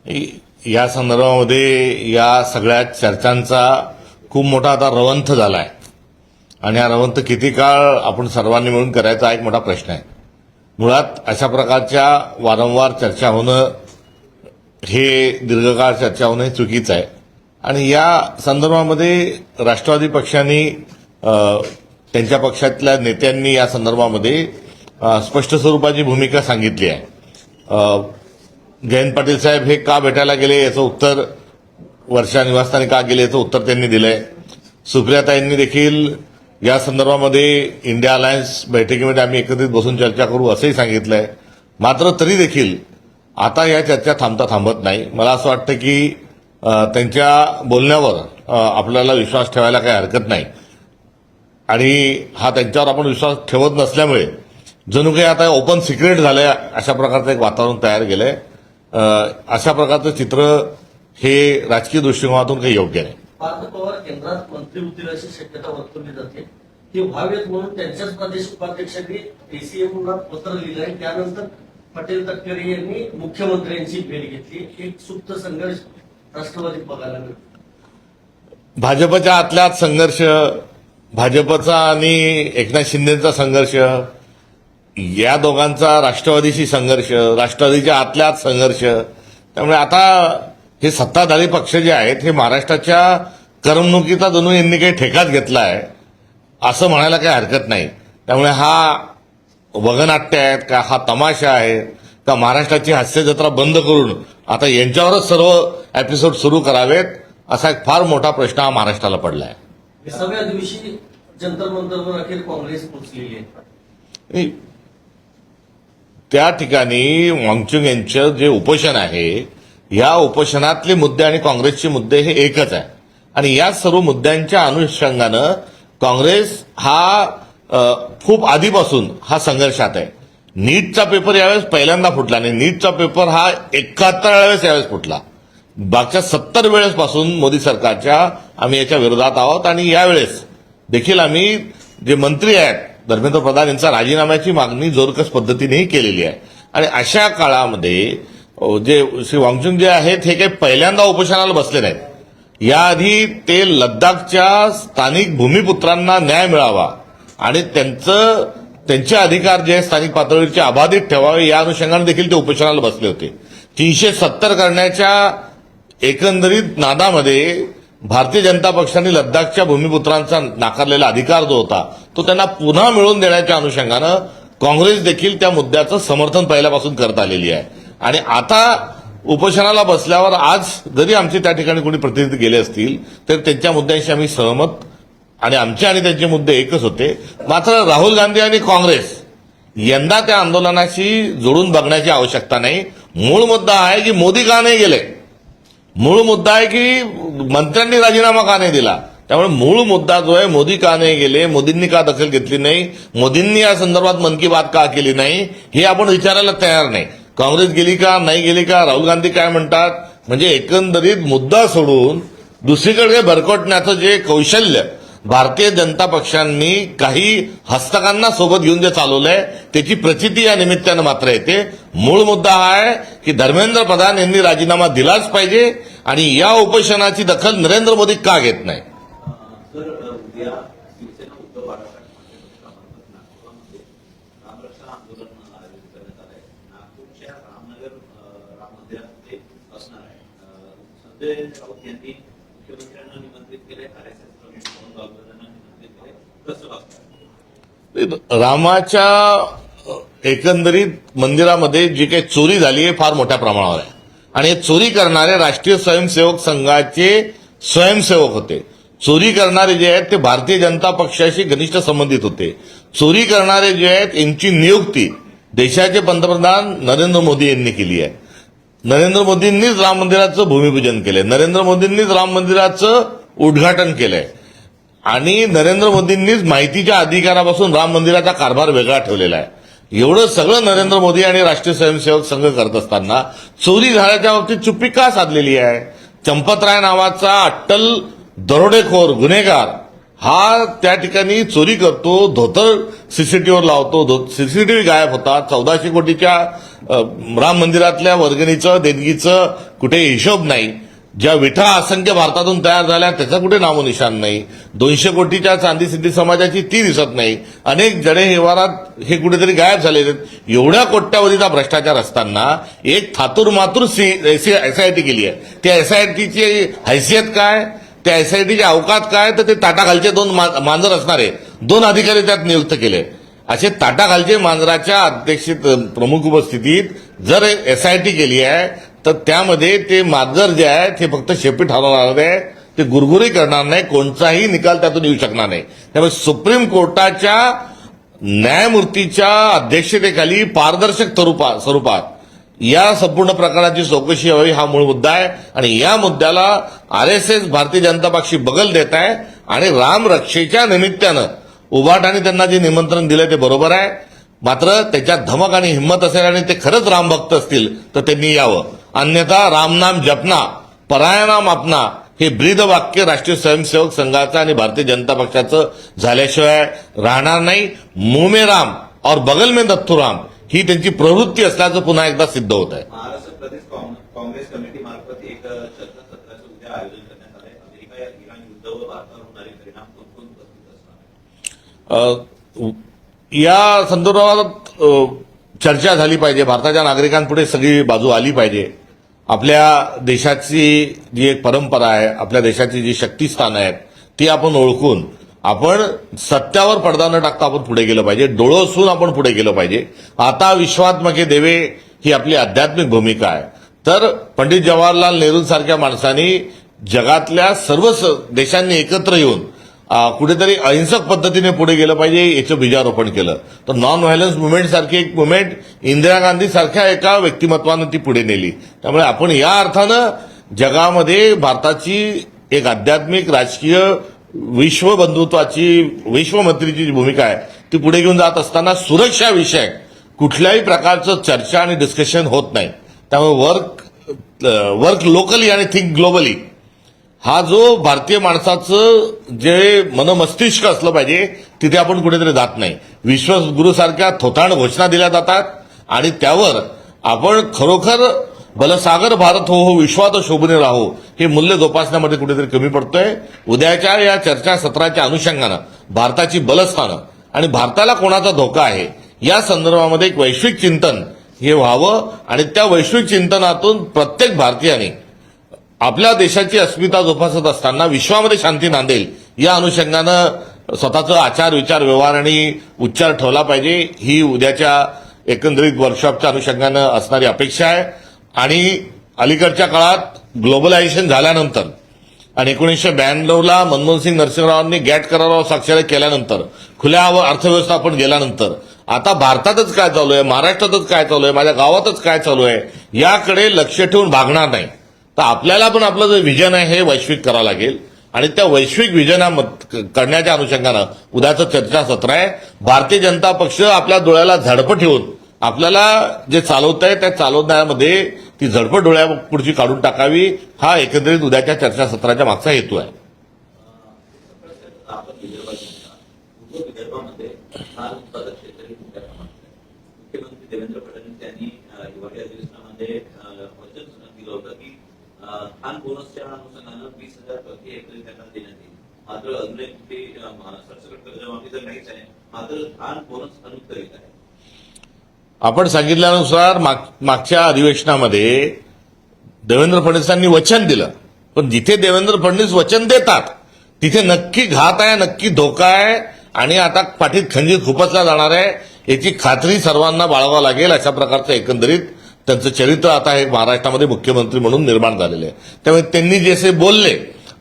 या संदर्भामध्ये या सगळ्या चर्चांचा खूप मोठा आता रवंथ झालाय आणि हा रवंथ किती काळ आपण सर्वांनी मिळून करायचा हा एक मोठा प्रश्न आहे. मुळात अशा प्रकारच्या वारंवार चर्चा होणं हे दीर्घकाळ चर्चा होणं हे चुकीचं आहे आणि या संदर्भामध्ये राष्ट्रवादी पक्षाने त्यांच्या पक्षातल्या नेत्यांनी या संदर्भामध्ये स्पष्ट स्वरूपाची भूमिका सांगितली आहे. जयंत पाटील साहेब हे का भेटायला गेले याचं उत्तर, वर्षा निवासस्थानी का गेले याचं उत्तर त्यांनी दिलंय. सुप्रियाताईंनी देखील या संदर्भामध्ये इंडिया अलायन्स बैठकीमध्ये आम्ही एकत्रित बसून चर्चा करू असंही सांगितलंय. मात्र तरी देखील आता या चर्चा थांबता थांबत नाही. मला असं वाटतं की त्यांच्या बोलण्यावर आपल्याला विश्वास ठेवायला काही हरकत नाही आणि हा त्यांच्यावर आपण विश्वास ठेवत नसल्यामुळे जणू काही आता ओपन सिक्रेट झालंय अशा प्रकारचं एक वातावरण तयार केलंय. अशा प्रकारचं चित्र हे राजकीय दृष्टिकोनातून काही योग्य नाही. पार्थ पवार केंद्रात मंत्री होतील अशी शक्यता वर्तवली जाते. ते व्हावेत म्हणून त्यांच्याच प्रदेश उपाध्यक्षांनी एसीएमला पत्र लिहिलं आहे. त्यानंतर पटेल तटकरे यांनी मुख्यमंत्र्यांची भेट घेतली. एक सुप्त संघर्ष राष्ट्रवादी बघायला मिळतो. भाजपच्या आतल्यात संघर्ष, भाजपचा आणि एकनाथ शिंदेचा संघर्ष, या दोघांचा राष्ट्रवादीशी संघर्ष, राष्ट्रवादीच्या आतल्यात संघर्ष. त्यामुळे आता हे सत्ताधारी पक्ष जे आहेत हे महाराष्ट्राच्या करमणुकीचा जणू यांनी काही ठेकाच घेतला आहे असं म्हणायला काही हरकत नाही. त्यामुळे हा वगनाट्य आहेत का, हा तमाशा आहे का, महाराष्ट्राची हास्यजत्रा बंद करून आता यांच्यावरच सर्व एपिसोड सुरू करावेत असा एक फार मोठा प्रश्न हा महाराष्ट्राला पडला आहे. 20व्या दिवशी जंतर मंतरवर अखेर काँग्रेस पोहोचलेली आहे. त्या ठिकाणी वांगचुक यांचं जे उपोषण आहे या उपोषणातले मुद्दे आणि काँग्रेसचे मुद्दे हे एकच आहे आणि या सर्व मुद्द्यांच्या अनुषंगानं काँग्रेस हा खूप आधीपासून हा संघर्षात आहे. नीटचा पेपर यावेळेस पहिल्यांदा फुटला आणि नीटचा पेपर हा 71 वेळेस यावेळेस फुटला. मागच्या 70 वेळेसपासून मोदी सरकारच्या आम्ही याच्या विरोधात आहोत आणि यावेळेस देखील आम्ही जे मंत्री आहेत धर्मेंद्र प्रधान यांचा राजीनाम्याची मागणी जोरकस पद्धतीनेही केलेली आहे. आणि अशा काळामध्ये जे श्री वांगचुक जे आहेत हे काही पहिल्यांदा उपोषणाला बसले नाहीत. याआधी ते लद्दाखच्या स्थानिक भूमिपुत्रांना न्याय मिळावा आणि त्यांचे अधिकार जे स्थानिक पातळीवरचे अबाधित ठेवावे या अनुषंगाने देखील ते उपोषणाला बसले होते. 370 करण्याच्या एकंदरीत नादामध्ये भारतीय जनता पक्षाने लद्दाखच्या भूमिपुत्रांचा नाकारलेला अधिकार जो होता तो त्यांना पुन्हा मिळवून देण्याच्या अनुषंगानं काँग्रेस देखील त्या मुद्द्याचं समर्थन पहिल्यापासून करत आलेली आहे. आणि आता उपोषणाला बसल्यावर आज जरी आमचे त्या ठिकाणी कोणी प्रतिनिधी गेले असतील तर त्यांच्या मुद्द्यांशी आम्ही सहमत आणि आमचे आणि त्यांचे मुद्दे एकच होते. मात्र राहुल गांधी आणि काँग्रेस यंदा त्या आंदोलनाशी जोडून बघण्याची आवश्यकता नाही. मूळ मुद्दा आहे की मोदी का नाही गेले, मूळ मुद्दा आहे की मंत्र्यांनी राजीनामा का नाही दिला. त्यामुळे मूळ मुद्दा जो आहे मोदी का नाही गेले, मोदींनी का दखल घेतली नाही, मोदींनी या संदर्भात मन की बात का केली नाही हे आपण विचारायला तयार नाही. काँग्रेस गेली का नाही गेली का, राहुल गांधी काय म्हणतात, म्हणजे एकंदरीत मुद्दा सोडून दुसरीकडे भरकटण्याचं जे कौशल्य भारतीय जनता पक्षांनी काही हस्तकांना सोबत घेऊन जे चालवलंय त्याची प्रचिती या निमित्तानं मात्र येते. मूळ मुद्दा हा आहे की धर्मेंद्र प्रधान यांनी राजीनामा दिलाच पाहिजे आणि या उपोषणाची दखल नरेंद्र मोदी का घेत नाही. रामाच्या एकंदरीत मंदिरामध्ये जी काही चोरी झाली आहे फार मोठ्या प्रमाणावर आहे आणि हे चोरी करणारे राष्ट्रीय स्वयंसेवक संघाचे स्वयंसेवक होते. चोरी करणारे जे आहेत ते भारतीय जनता पक्षाशी घनिष्ठ संबंधित होते. चोरी करणारे जे आहेत यांची नियुक्ती देशाचे पंतप्रधान नरेंद्र मोदी यांनी केली आहे. नरेंद्र मोदींनीच राम मंदिराचं भूमिपूजन केलंय, नरेंद्र मोदींनीच राम मंदिराचं उद्घाटन केलंय आणि नरेंद्र मोदींनीच माहितीच्या अधिकारापासून राम मंदिराचा कारभार वेगळा ठेवलेला आहे. एवढं सगळं नरेंद्र मोदी आणि राष्ट्रीय स्वयंसेवक संघ करत असताना चोरी झाल्याच्या बाबतीत चुप्पी का साधलेली आहे. चंपतराय नावाचा अट्टल दरोडेखोर गुन्हेगार हा त्या ठिकाणी चोरी करतो, धोतर सीसीटीव्हीवर लावतो, सीसीटीव्ही गायब होतात, 1400 कोटीच्या राम मंदिरातल्या वर्गणीचं देणगीचं कुठे हिशोब नाही. ज्या विठा असंख्य भारतातून तयार झाल्या त्याचा कुठे नामोनिशाण नाही. 200 कोटीच्या चांदी सिद्धी समाजाची ती दिसत नाही. अनेक जडे व्यवहारात हे कुठेतरी गायब झालेले आहेत. एवढ्या कोट्यावधीचा भ्रष्टाचार असताना एक थातूर मातूर एसआयटी केली आहे. त्या एसआयटीची हैसियत काय, त्या एसआयटीची अवकात काय, तर ते ताटाखालचे 2 मांजर असणारे 2 अधिकारी त्यात नियुक्त केले. असे ताटाखालचे मांजराच्या अध्यक्षित प्रमुख उपस्थितीत जर एसआयटी केली आहे तर त्यामध्ये ते मांजर जे आहे ते फक्त शेपी ठरवणार आहे, ते गुरगुरी करणार नाही, कोणताही निकाल त्यातून येऊ शकणार नाही. त्यामुळे सुप्रीम कोर्टाच्या न्यायमूर्तीच्या अध्यक्षतेखाली पारदर्शक स्वरूपात या संपूर्ण प्रकरणाची चौकशी व्हावी हा मूळ मुद्दा आहे. आणि या मुद्द्याला आरएसएस भारतीय जनता पक्षी बगल देत आहे आणि रामरक्षेच्या निमित्तानं उभाटाने त्यांना जे निमंत्रण दिलं ते बरोबर आहे. मात्र त्याच्यात धमक आणि हिंमत असेल आणि ते खरंच रामभक्त असतील तर त्यांनी यावं. अन्यथा रामनाम जपना परायणाम अपना हे ब्रीदवाक्य राष्ट्रीय स्वयंसेवक संघाचं आणि भारतीय जनता पक्षाचं झाल्याशिवाय राहणार नाही. मुंह में राम और बगल में दत्तू राम ही त्यांची प्रवृत्ती असल्याचं पुन्हा एकदा सिद्ध होत आहे. महाराष्ट्र प्रदेश काँग्रेस कमिटी मार्फत एक चर्चासत्राचं उद्या आयोजन करण्यात आलंय. अमेरिका या इराण युद्ध व भारतावर होणारे परिणाम कोणकोण उपस्थित असणार? या संदर्भात चर्चा झाली पाहिजे. भारताच्या नागरिकांपुढे सगळी बाजू आली पाहिजे. आपल्या देशाची जी एक परंपरा आहे, आपल्या देशाची जी शक्तिस्थानं आहेत ती आपण ओळखून आपण सत्यावर पडदा न टाकता आपण पुढे गेलं पाहिजे. डोळं असून आपण पुढे गेलं पाहिजे. आता विश्वात्मके देवे ही आपली आध्यात्मिक भूमिका आहे. तर पंडित जवाहरलाल नेहरूंसारख्या माणसांनी जगातल्या सर्व देशांनी एकत्र येऊन कुठेतरी अहिंसक पद्धतीने पुढे गेलं पाहिजे याचं बीजारोपण केलं. तर नॉन व्हायलन्स मुवमेंट सारखी एक मुवमेंट इंदिरा गांधी सारख्या एका व्यक्तिमत्वानं ती पुढे नेली. त्यामुळे आपण या अर्थानं जगामध्ये भारताची एक आध्यात्मिक राजकीय विश्वबंधुत्वाची विश्वमैत्रीची जी भूमिका आहे ती पुढे घेऊन जात असताना सुरक्षा विषयक कुठल्याही प्रकारचं चर्चा आणि डिस्कशन होत नाही. त्यामुळे वर्क लोकली आणि थिंक ग्लोबली हा जो भारतीय माणसाचं जे मनमस्तिष्क असलं पाहिजे तिथे आपण कुठेतरी जात नाही. विश्वगुरूसारख्या थोतांड घोषणा दिल्या जातात आणि त्यावर आपण खरोखर बलसागर भारत हो विश्वात शोभने राहो हे मूल्य जोपासण्यामध्ये कुठेतरी कमी पडतोय. उद्याच्या या चर्चासत्राच्या अनुषंगानं भारताची बलस्थानं आणि भारताला कोणाचा धोका आहे या संदर्भामध्ये एक वैश्विक चिंतन हे व्हावं आणि त्या वैश्विक चिंतनातून प्रत्येक भारतीयाने आपल्या देशाची अस्मिता जोपासत असताना विश्वामध्ये शांती नांदेल या अनुषंगानं स्वतःचं आचार विचार व्यवहार आणि उच्चार ठेवला पाहिजे. ही उद्याच्या एकंदरीत वर्कशॉपच्या अनुषंगानं असणारी अपेक्षा आहे. आणि अलीकडच्या काळात ग्लोबलायझेशन झाल्यानंतर आणि 1992ला मनमोहन सिंग नरसिंहरावांनी गॅट करारावर स्वाक्षरी केल्यानंतर खुल्या अर्थव्यवस्था आपण गेल्यानंतर आता भारतातच काय चालू आहे, महाराष्ट्रातच काय चालू आहे, माझ्या गावातच काय चालू आहे याकडे लक्ष ठेवून भागणार नाही. तर आपल्याला पण आपलं जे व्हिजन आहे हे वैश्विक करावं लागेल आणि त्या वैश्विक व्हिजन करण्याच्या अनुषंगानं उद्याचं चर्चासत्र आहे. भारतीय जनता पक्ष आपल्या डोळ्याला झडपं ठेवून आपल्याला जे चालवत आहे त्या चालवण्यामध्ये ती झडपं डोळ्यापुढची काढून टाकावी हा एकंदरीत उद्याच्या चर्चासत्राच्या मागचा हेतू आहे. आपण विदर्भामध्ये धान उत्पादक क्षेत्रही मोठ्या प्रमाणात आहे. मुख्यमंत्री देवेंद्र फडणवीस यांनी हिवाळी अधिवेशनामध्ये वचन दिलं होतं की धान बोनसच्या अनुषंगानं 20,000 प्रति हेक्टरी त्यांना देण्यात येईल. मात्र अजूनही कुठे सरसकट कर्जमाफी तर नाहीच आहे, मात्र धान बोनस अनुत्तरित आहे. आपण सांगितल्यानुसार मागच्या अधिवेशनामध्ये देवेंद्र फडणवीसांनी वचन दिलं, पण जिथे देवेंद्र फडणवीस वचन देतात तिथे नक्की घात आहे, नक्की धोका आहे आणि आता पाठीत खंजीर खुपसला जाणार आहे याची खात्री सर्वांना बाळगावं लागेल. अशा प्रकारचं एकंदरीत त्यांचं चरित्र आता हे महाराष्ट्रामध्ये मुख्यमंत्री म्हणून निर्माण झालेलं आहे. त्यामुळे त्यांनी जसे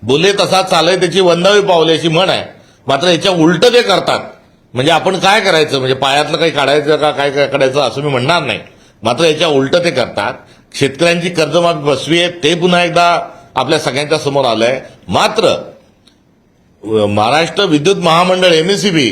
बोलले तसा चालय त्याची वंदावी पावले अशी म्हण आहे. मात्र याच्या उलट ते करतात. म्हणजे आपण काय करायचं, म्हणजे पायातलं काही काढायचं का काय काढायचं असं मी म्हणणार नाही. मात्र याच्या उलट ते करतात. शेतकऱ्यांची कर्जमाफी फसवी आहे ते पुन्हा एकदा आपल्या सगळ्यांच्या समोर आलंय. मात्र महाराष्ट्र विद्युत महामंडळ एमएसईबी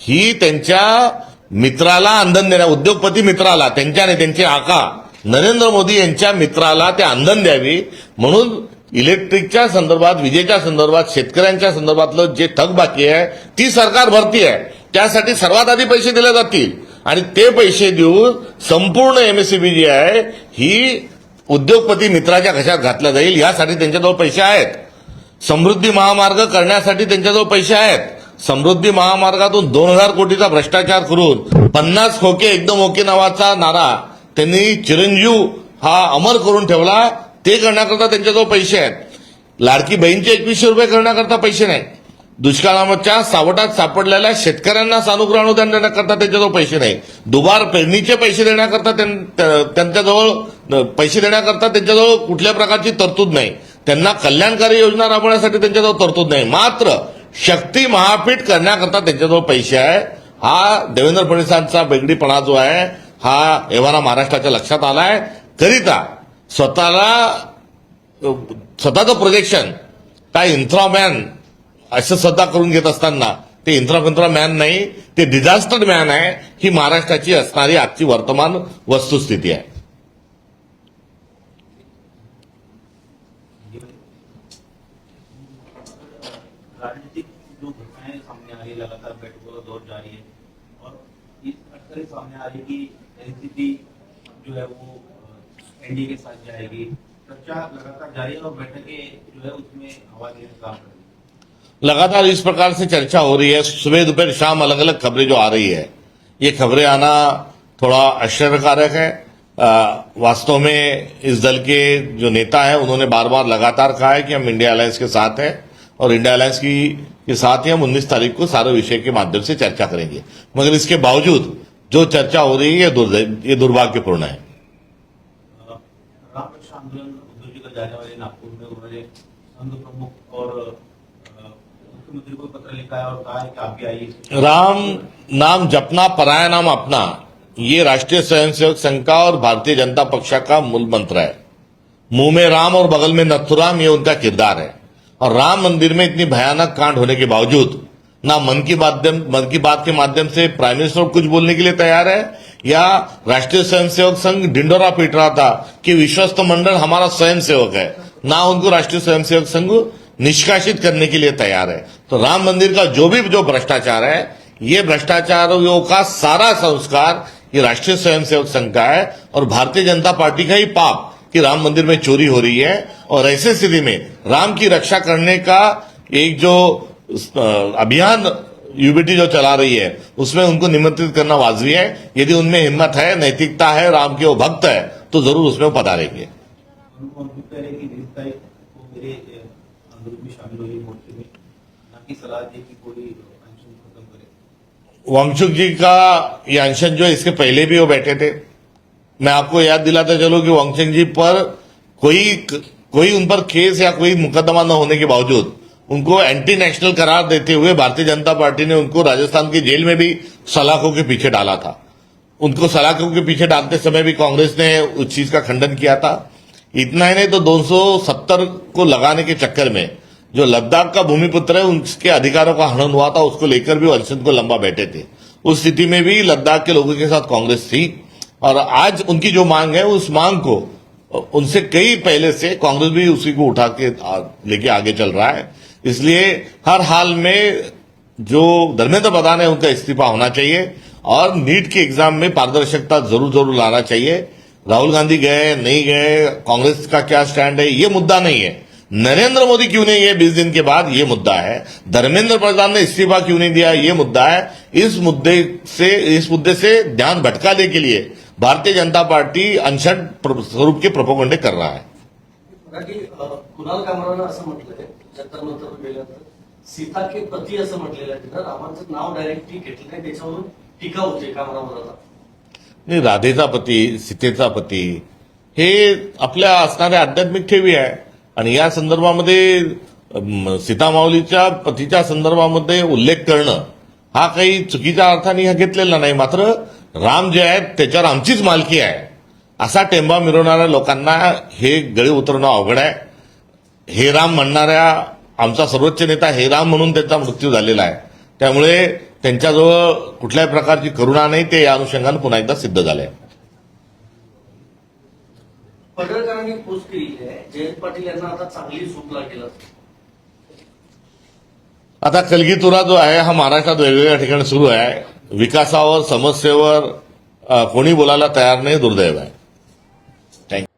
ही त्यांच्या मित्राला इंधन देण्या उद्योगपती मित्राला त्यांच्या त्यांचे आका नरेंद्र मोदी यांच्या मित्राला ते इंधन द्यावी म्हणून इलेक्ट्रिकच्या संदर्भात विजेच्या संदर्भात शेतकऱ्यांच्या संदर्भातलं जे थकबाकी आहे ती सरकार भरती आहे. त्यासाठी सर्वात आधी पैसे दिले जातील आणि ते पैसे देऊन संपूर्ण एमएससीबी जी आहे ही उद्योगपती मित्राच्या घशात घातल्या जाईल यासाठी त्यांच्याजवळ पैसे आहेत. समृद्धी महामार्ग करण्यासाठी त्यांच्याजवळ पैसे आहेत. समृद्धी महामार्गातून 2000 कोटीचा भ्रष्टाचार करून 50 खोके एकदम ओके नावाचा नारा त्यांनी चिरंजीव हा अमर करून ठेवला. ते करण्याकरता त्यांच्याजवळ पैसे आहेत. लाडकी बहीणचे 2100 रुपये करण्याकरता पैसे नाही. दुष्काळाच्या सावटात सापडलेल्या शेतकऱ्यांना सानुग्रह अनुदान देण्याकरता त्यांच्याजवळ पैसे नाही. दुबार पेरणीचे पैसे देण्याकरता त्यांच्याजवळ पैसे देण्याकरता त्यांच्याजवळ कुठल्या प्रकारची तरतूद नाही. त्यांना कल्याणकारी योजना राबवण्यासाठी त्यांच्याजवळ तरतूद नाही. मात्र शक्ती महापीठ करण्याकरता त्यांच्याजवळ पैसे आहे. हा देवेंद्र फडणवीसांचा बेगडीपणा जो आहे हा एव्हाना महाराष्ट्राच्या लक्षात आलाय. करिता स्वतःचं प्रोजेक्शन काय इन्फ्रामॅन असं स्वतः करून घेत असताना ते इन्फ्रा मॅन नाही, ते डिझास्टर मॅन आहे. ही महाराष्ट्राची असणारी आजची वर्तमान वस्तुस्थिती आहे. राजनीतिक जो घटनाएं सामने आ रही है, लगातार बैठकों का दौर जारी है और इस अटकलें सामने आ रही कि एनसीपी जो है वो एनडीए के साथ जाएगी. चर्चा लगातार जारी है और बैठकें जो है उसमें हवा देने का काम कर रही है. लगातार इस प्रकार से चर्चा हो रही है. सुबह दोपहर शाम अलग अलग खबरें जो आ रही है, ये खबरें आना थोड़ा आश्चर्यकारक है. वास्तव में इस दल के जो नेता है उन्होंने बार बार लगातार कहा है कि हम इंडिया अलायंस के साथ हैं और इंडिया अलायंस के साथ ही हम 19 तारीख को सारे विषय के माध्यम से चर्चा करेंगे. मगर इसके बावजूद जो चर्चा हो रही है ये दुर्भाग्यपूर्ण है. राम रक्षा आंदोलन उद्धव जी का जाने वाले नागपुर में उन्होंने संघ प्रमुख और मुख्यमंत्री को पत्र लिखा है और कहा है कि आप भी आइए. राम नाम जपना पराया नाम अपना, ये राष्ट्रीय स्वयंसेवक संघ का और भारतीय जनता पक्षा का मूल मंत्र है. मुंह में राम और बगल में नथुराम, ये उनका किरदार है. और राम मंदिर में इतनी भयानक कांड होने के बावजूद ना मन की बात के माध्यम से प्राइम मिनिस्टर कुछ बोलने के लिए तैयार है, या राष्ट्रीय स्वयंसेवक संघ ढिंडोरा पीट रहा था कि विश्वस्त मंडल हमारा स्वयंसेवक है, ना उनको राष्ट्रीय स्वयंसेवक संघ निष्कासित करने के लिए तैयार है. तो राम मंदिर का जो भ्रष्टाचार है, ये भ्रष्टाचारियों का सारा संस्कार ये राष्ट्रीय स्वयंसेवक संघ का है और भारतीय जनता पार्टी का ही पाप कि राम मंदिर में चोरी हो रही है. और ऐसे स्थिति में राम की रक्षा करने का एक जो अभियान यूबीटी जो चला रही है उसमें उनको निमंत्रित करना वाजबी है. यदि उनमें हिम्मत है, नैतिकता है, राम के वो भक्त है तो जरूर उसमें वो पधारेंगे. उनको अंकित करें कि 20 तारीख को मेरे आंदोलन में शामिल हुई मोर्चे में, ना कि सलाह दी कि कोई अनशन खत्म करे. वांगचुक जी का ये अनशन जो है इसके पहले भी वो बैठे थे. मैं आपको याद दिलाता चलूं कि वांगचुक जी पर कोई उन पर केस या कोई मुकदमा न होने के बावजूद उनको एंटी नेशनल करार देते हुए भारतीय जनता पार्टी ने उनको राजस्थान की जेल में भी सलाखों के पीछे डाला था. उनको सलाखों के पीछे डालते समय भी कांग्रेस ने उस चीज का खंडन किया था. इतना ही नहीं तो 270 को लगाने के चक्कर में जो लद्दाख का भूमिपुत्र है उसके अधिकारों का हनन हुआ था, उसको लेकर भी अनशन को लंबा बैठे थे. उस स्थिति में भी लद्दाख के लोगों के साथ कांग्रेस थी और आज उनकी जो मांग है उस मांग को उनसे कई पहले से कांग्रेस भी उसी को उठा के लेके आगे चल रहा है. इसलिए हर हाल में जो धर्मेंद्र प्रधान है उनका इस्तीफा होना चाहिए और नीट के एग्जाम में पारदर्शिता जरूर लाना चाहिए. राहुल गांधी गए नहीं गए, कांग्रेस का क्या स्टैंड है, ये मुद्दा नहीं है. नरेंद्र मोदी क्यों नहीं गए 20 दिन के बाद, ये मुद्दा है. धर्मेंद्र प्रधान ने इस्तीफा क्यों नहीं दिया, ये मुद्दा है. इस मुद्दे से ध्यान भटकाने के लिए भारतीय जनता पार्टी अनशन स्वरूप के प्रोपोगंडे कर रहा है. कुणाल कामरानं असं म्हटलंय जंतर मंतर गेल्यानंतर सीता के पती असं म्हटलेलं आहे. तिथं रामाचं नाव डायरेक्टली घेतलं नाही, त्याच्यावरून टीका होते कामरावर. आता नाही, राधेचा पती, सीतेचा पती हे आपल्या असणाऱ्या आध्यात्मिक ठेवी आहे आणि या संदर्भामध्ये सीतामाऊलीच्या पतीच्या संदर्भामध्ये उल्लेख करणं हा काही चुकीच्या अर्थाने घेतलेला नाही. मात्र राम जे आहेत त्याच्यावर आमचीच मालकी आहे असा टेंबा मिरवणाऱ्या लोकांना हे गळे उतरणं अवघड आहे. हे राम म्हणणाऱ्या आमचा सर्वोच्च नेता हे राम म्हणून त्यांचा मृत्यू झालेला आहे. त्यामुळे त्यांच्याजवळ कुठल्याही प्रकारची करुणा नाही, ते या अनुषंगाने पुन्हा एकदा सिद्ध झालंय. पडळकरांनी पोस्ट केलेली आहे, जयंत पाटील यांना आता चांगली सूट लागेल. आता कलगीतुरा जो आहे हा महाराष्ट्रात वेगवेगळ्या ठिकाणी सुरू आहे. विकासावर समस्येवर कोणी बोलायला तयार नाही, दुर्दैव आहे.